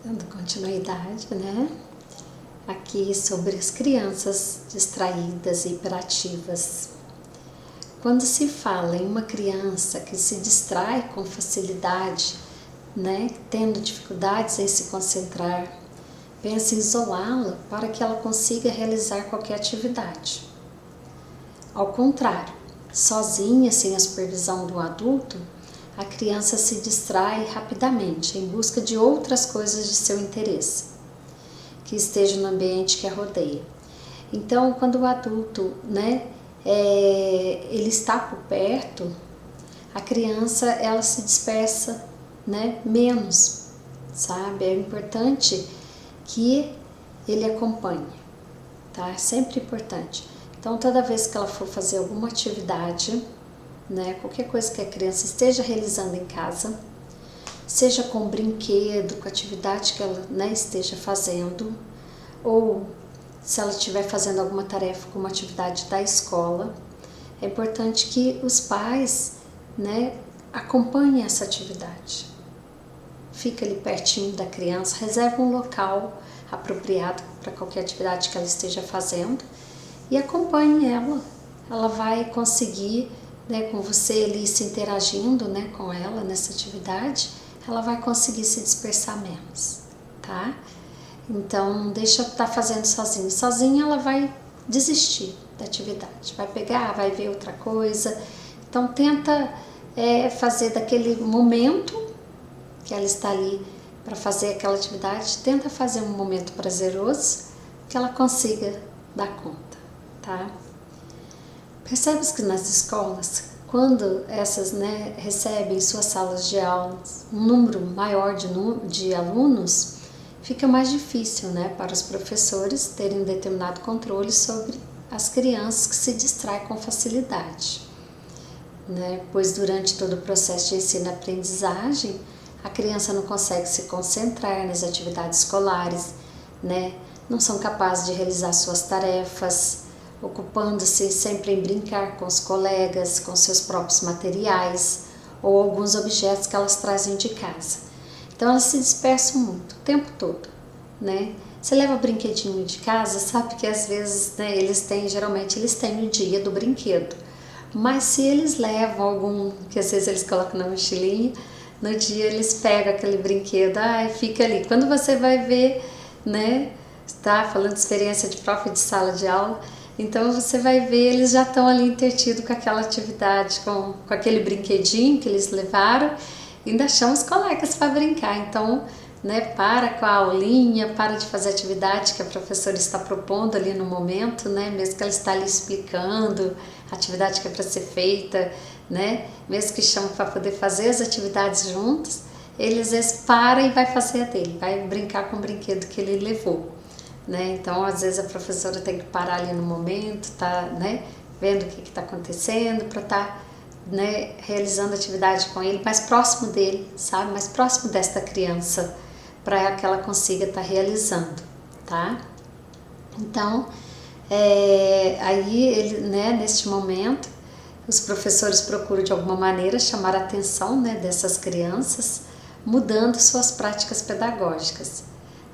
Dando continuidade, né? Aqui sobre as crianças distraídas e hiperativas. Quando se fala em uma criança que se distrai com facilidade, né, tendo dificuldades em se concentrar, pensa em isolá-la para que ela consiga realizar qualquer atividade. Ao contrário, sozinha, sem a supervisão do adulto, a criança se distrai rapidamente em busca de outras coisas de seu interesse, que estejam no ambiente que a rodeia. Então, quando o adulto, né, ele está por perto, a criança ela se dispersa, né, menos, sabe? É importante que ele acompanhe, tá? É sempre importante. Então, toda vez que ela for fazer alguma atividade, né, qualquer coisa que a criança esteja realizando em casa, seja com brinquedo, com atividade que ela, né, esteja fazendo, ou se ela estiver fazendo alguma tarefa com uma atividade da escola, é importante que os pais, né, acompanhem essa atividade. Fica ali pertinho da criança, reserva um local apropriado para qualquer atividade que ela esteja fazendo e acompanhe ela. Ela vai conseguir, né, com você ali se interagindo, né, com ela nessa atividade, ela vai conseguir se dispersar menos, tá? Então, não deixa estar fazendo sozinha. Sozinha ela vai desistir da atividade, vai pegar, vai ver outra coisa. Então, tenta fazer daquele momento que ela está ali para fazer aquela atividade, tenta fazer um momento prazeroso que ela consiga dar conta, tá? Percebe que nas escolas, quando essas, né, recebem suas salas de aulas um número maior de alunos, fica mais difícil, né, para os professores terem um determinado controle sobre as crianças que se distraem com facilidade, né? Pois durante todo o processo de ensino-aprendizagem, a criança não consegue se concentrar nas atividades escolares, né? Não são capazes de realizar suas tarefas, ocupando-se sempre em brincar com os colegas, com seus próprios materiais ou alguns objetos que elas trazem de casa. Então elas se dispersam muito, o tempo todo, né? Você leva brinquedinho de casa, sabe que às vezes, né, geralmente eles têm o dia do brinquedo. Mas se eles levam algum, que às vezes eles colocam na mochilinha, no dia eles pegam aquele brinquedo, e fica ali. Quando você vai ver, né, tá falando de experiência de prof de sala de aula, então você vai ver, eles já estão ali entretidos com aquela atividade, com aquele brinquedinho que eles levaram, e ainda chamam os colegas para brincar. Então, né, para com a aulinha, para de fazer a atividade que a professora está propondo ali no momento, né, mesmo que ela está ali explicando a atividade que é para ser feita, né, mesmo que chamam para poder fazer as atividades juntos, ele às vezes para e vai fazer a dele, vai brincar com o brinquedo que ele levou, né. Então às vezes a professora tem que parar ali no momento, tá, né, vendo o que está acontecendo para estar, né, realizando a atividade com ele mais próximo dele, sabe, mais próximo desta criança, para que ela consiga estar realizando, tá? Então, aí ele, né, neste momento, os professores procuram de alguma maneira chamar a atenção, né, dessas crianças, mudando suas práticas pedagógicas,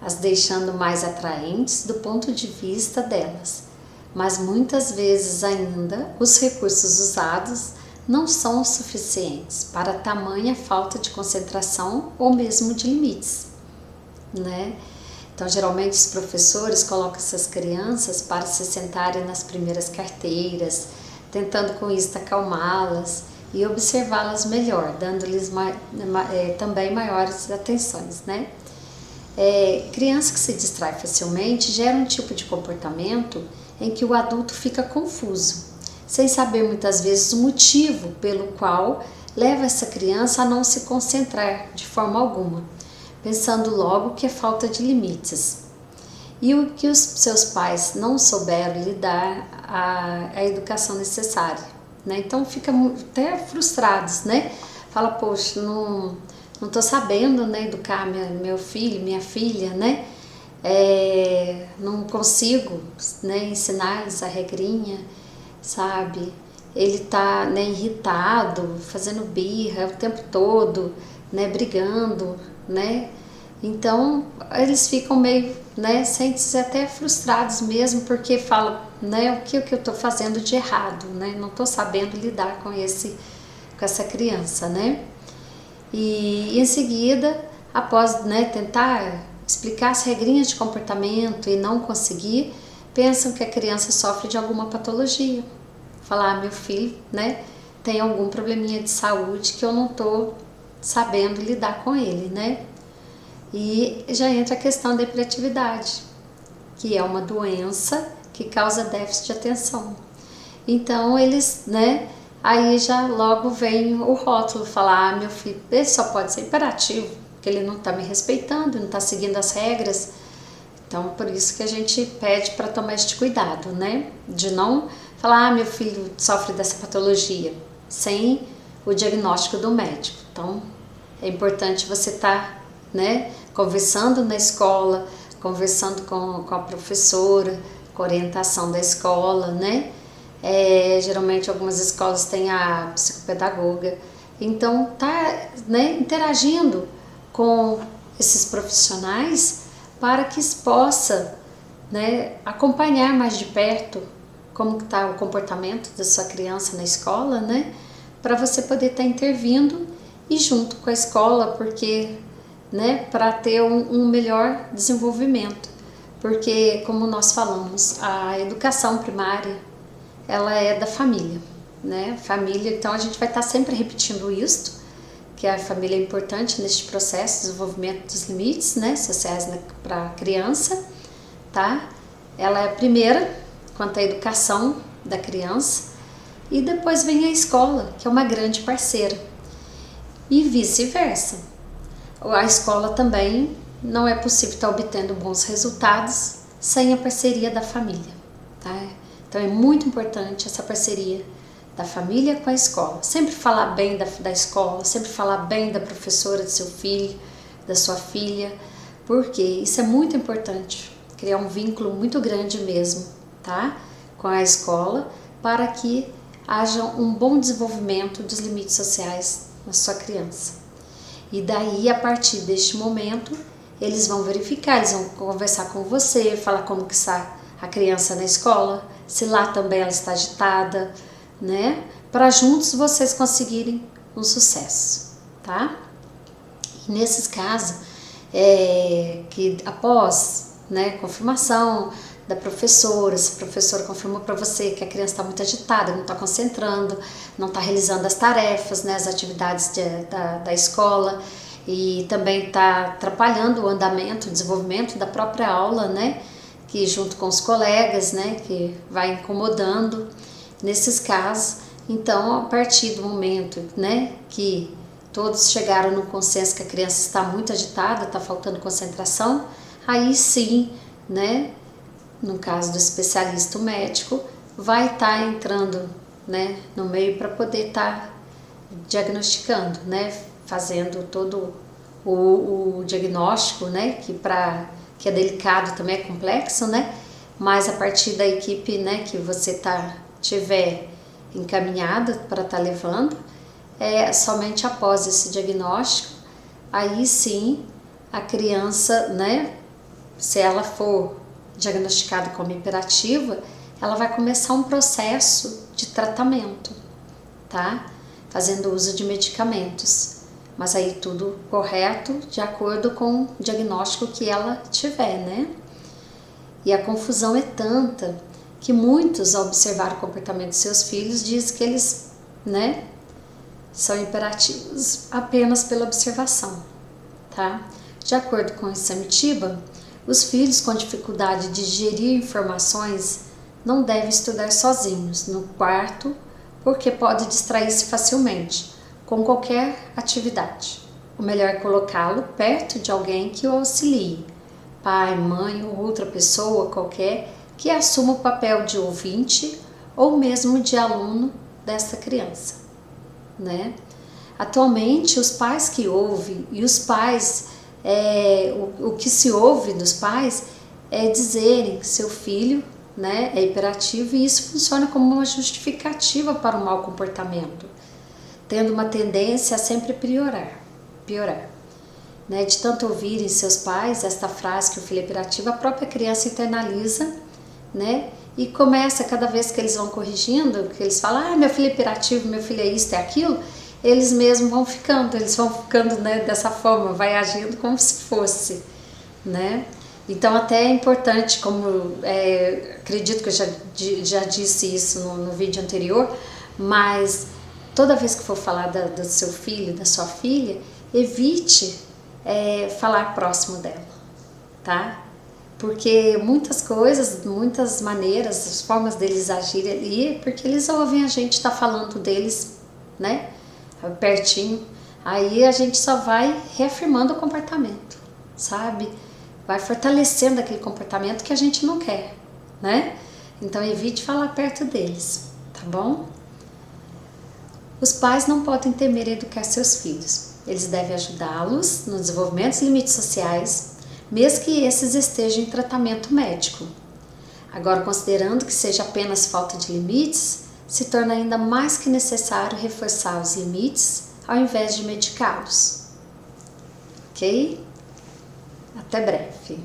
as deixando mais atraentes do ponto de vista delas. Mas muitas vezes ainda os recursos usados não são suficientes para tamanha falta de concentração ou mesmo de limites, né? Então, geralmente os professores colocam essas crianças para se sentarem nas primeiras carteiras, tentando com isso acalmá-las e observá-las melhor, dando-lhes também maiores atenções, né? Criança que se distrai facilmente gera um tipo de comportamento em que o adulto fica confuso, sem saber muitas vezes o motivo pelo qual leva essa criança a não se concentrar de forma alguma, pensando logo que é falta de limites. E o que os seus pais não souberam lhe dar a educação necessária, né? Então fica até frustrados, né? Fala, poxa, não estou sabendo, né, educar meu filho, minha filha, né? Não consigo, né, ensinar-lhes a regrinha, sabe? Ele tá, né, irritado, fazendo birra o tempo todo, né, brigando, né? Então, eles ficam meio, né, sentem-se até frustrados mesmo, porque falam, né, o que eu estou fazendo de errado, né, não estou sabendo lidar com essa criança, né. E em seguida, após, né, tentar explicar as regrinhas de comportamento e não conseguir, pensam que a criança sofre de alguma patologia. Falar, meu filho, né, tem algum probleminha de saúde que eu não estou sabendo lidar com ele, né. E já entra a questão da hiperatividade, que é uma doença que causa déficit de atenção. Então eles, né, aí já logo vem o rótulo, falar, meu filho, ele só pode ser hiperativo, porque ele não está me respeitando, não está seguindo as regras. Então por isso que a gente pede para tomar este cuidado, né, de não falar, meu filho sofre dessa patologia, sem o diagnóstico do médico. Então é importante você estar, né, conversando na escola, conversando com a professora, com a orientação da escola, né? Geralmente algumas escolas têm a psicopedagoga. Então tá, né, interagindo com esses profissionais para que possa, né, acompanhar mais de perto como está o comportamento da sua criança na escola, né? Para você poder estar intervindo e junto com a escola, porque, né, para ter um melhor desenvolvimento, porque como nós falamos, a educação primária ela é da família, né? Família, então a gente vai estar sempre repetindo isto, que a família é importante neste processo de desenvolvimento dos limites, né, sociais para a criança, tá? Ela é a primeira quanto à educação da criança e depois vem a escola, que é uma grande parceira. E vice-versa. A escola também não é possível estar obtendo bons resultados sem a parceria da família, tá? Então é muito importante essa parceria da família com a escola. Sempre falar bem da escola, sempre falar bem da professora do seu filho, da sua filha, porque isso é muito importante, criar um vínculo muito grande mesmo, tá? Com a escola, para que haja um bom desenvolvimento dos limites sociais na sua criança. E daí, a partir deste momento, eles vão verificar, eles vão conversar com você, falar como que está a criança na escola, se lá também ela está agitada, né? Para juntos vocês conseguirem um sucesso, tá? E nesses casos, que após, né, confirmação da professora, se a professora confirmou para você que a criança está muito agitada, não está concentrando, não está realizando as tarefas, né, as atividades da escola, e também está atrapalhando o andamento, o desenvolvimento da própria aula, né, que junto com os colegas, né, que vai incomodando. Nesses casos, então, a partir do momento, né, que todos chegaram no consenso que a criança está muito agitada, está faltando concentração, aí sim, né, no caso do especialista, o médico vai estar entrando, né, no meio para poder estar diagnosticando, né, fazendo todo o diagnóstico, né, que é delicado, também é complexo, né, mas a partir da equipe, né, que você tiver encaminhada para estar levando, somente após esse diagnóstico, aí sim a criança, né, se ela for diagnosticada como hiperativa, ela vai começar um processo de tratamento, tá? Fazendo uso de medicamentos, mas aí tudo correto, de acordo com o diagnóstico que ela tiver, né? E a confusão é tanta que muitos, ao observar o comportamento de seus filhos, dizem que eles, né, são hiperativos apenas pela observação, tá? De acordo com o Samitiba, os filhos com dificuldade de digerir informações não devem estudar sozinhos no quarto, porque pode distrair-se facilmente com qualquer atividade. O melhor é colocá-lo perto de alguém que o auxilie, pai, mãe ou outra pessoa qualquer que assuma o papel de ouvinte ou mesmo de aluno dessa criança, né? Atualmente, os pais que ouvem e os pais, o que se ouve dos pais é dizerem que seu filho, né, é hiperativo, e isso funciona como uma justificativa para o mau comportamento, tendo uma tendência a sempre piorar. né, de tanto ouvirem seus pais esta frase que o filho é hiperativo, a própria criança internaliza, né, e começa, cada vez que eles vão corrigindo, que eles falam, meu filho é hiperativo, meu filho é isso, é aquilo, eles mesmos vão ficando, né, dessa forma, vai agindo como se fosse, né. Então até é importante, como acredito que eu já disse isso no vídeo anterior, mas toda vez que for falar do seu filho, da sua filha, evite falar próximo dela, tá? Porque muitas coisas, muitas maneiras, as formas deles agirem ali, porque eles ouvem a gente estar falando deles, né? Pertinho. Aí a gente só vai reafirmando o comportamento, sabe? Vai fortalecendo aquele comportamento que a gente não quer, né? Então evite falar perto deles, tá bom? Os pais não podem temer educar seus filhos. Eles devem ajudá-los no desenvolvimento dos limites sociais, mesmo que esses estejam em tratamento médico. Agora, considerando que seja apenas falta de limites, se torna ainda mais que necessário reforçar os limites ao invés de medicá-los. Ok? Até breve.